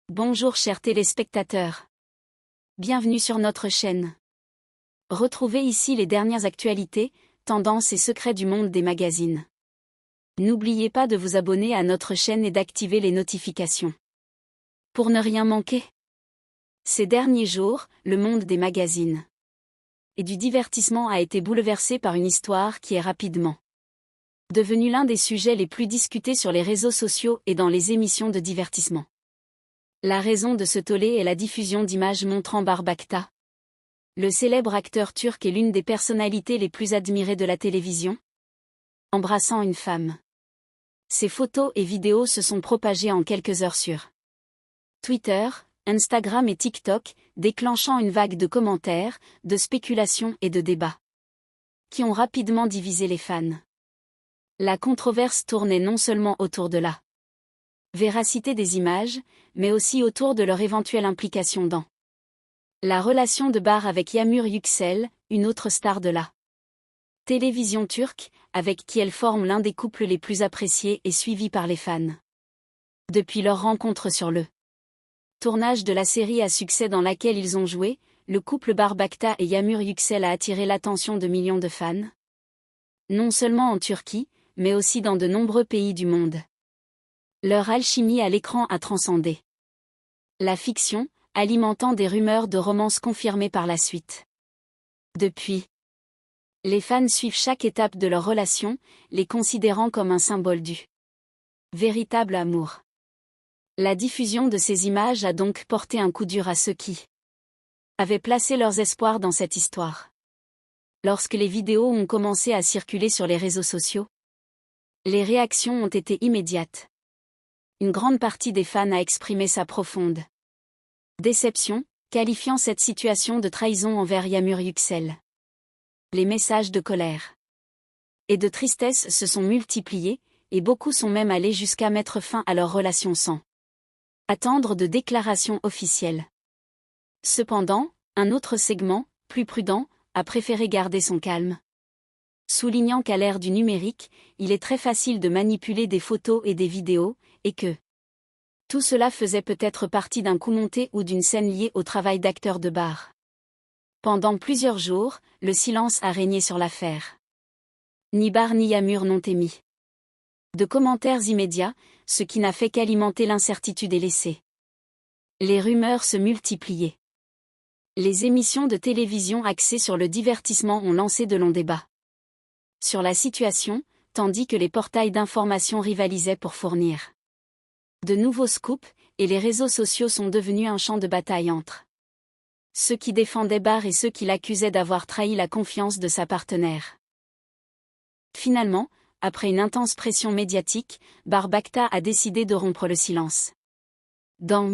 Bonjour chers téléspectateurs. Bienvenue sur notre chaîne. Retrouvez ici les dernières actualités, tendances et secrets du monde des magazines. N'oubliez pas de vous abonner à notre chaîne et d'activer les notifications pour ne rien manquer. Ces derniers jours, le monde des magazines et du divertissement a été bouleversé par une histoire qui est rapidement devenue l'un des sujets les plus discutés sur les réseaux sociaux et dans les émissions de divertissement. La raison de ce tollé est la diffusion d'images montrant Barbakta, le célèbre acteur turc et l'une des personnalités les plus admirées de la télévision, embrassant une femme. Ces photos et vidéos se sont propagées en quelques heures sur Twitter, Instagram et TikTok, déclenchant une vague de commentaires, de spéculations et de débats qui ont rapidement divisé les fans. La controverse tournait non seulement autour de la véracité des images, mais aussi autour de leur éventuelle implication dans la relation de Bahar avec Yağmur Yüksel, une autre star de la télévision turque, avec qui elle forme l'un des couples les plus appréciés et suivis par les fans. Depuis leur rencontre sur le tournage de la série à succès dans laquelle ils ont joué, le couple Barbakta et Yağmur Yüksel a attiré l'attention de millions de fans, non seulement en Turquie, mais aussi dans de nombreux pays du monde. Leur alchimie à l'écran a transcendé la fiction, alimentant des rumeurs de romances confirmées par la suite. Depuis, les fans suivent chaque étape de leur relation, les considérant comme un symbole du véritable amour. La diffusion de ces images a donc porté un coup dur à ceux qui avaient placé leurs espoirs dans cette histoire. Lorsque les vidéos ont commencé à circuler sur les réseaux sociaux, les réactions ont été immédiates. Une grande partie des fans a exprimé sa profonde déception, qualifiant cette situation de trahison envers Yağmur Yüksel. Les messages de colère et de tristesse se sont multipliés, et beaucoup sont même allés jusqu'à mettre fin à leur relation sans attendre de déclaration officielle. Cependant, un autre segment, plus prudent, a préféré garder son calme, soulignant qu'à l'ère du numérique, il est très facile de manipuler des photos et des vidéos, et que tout cela faisait peut-être partie d'un coup monté ou d'une scène liée au travail d'acteur de Bahar. Pendant plusieurs jours, le silence a régné sur l'affaire. Ni Bahar ni Yağmur n'ont émis de commentaires immédiats, ce qui n'a fait qu'alimenter l'incertitude et laisser les rumeurs se multiplier. Les émissions de télévision axées sur le divertissement ont lancé de longs débats sur la situation, tandis que les portails d'information rivalisaient pour fournir de nouveaux scoops, et les réseaux sociaux sont devenus un champ de bataille entre ceux qui défendaient Bahar et ceux qui l'accusaient d'avoir trahi la confiance de sa partenaire. Finalement, après une intense pression médiatique, Barbakta a décidé de rompre le silence. Dans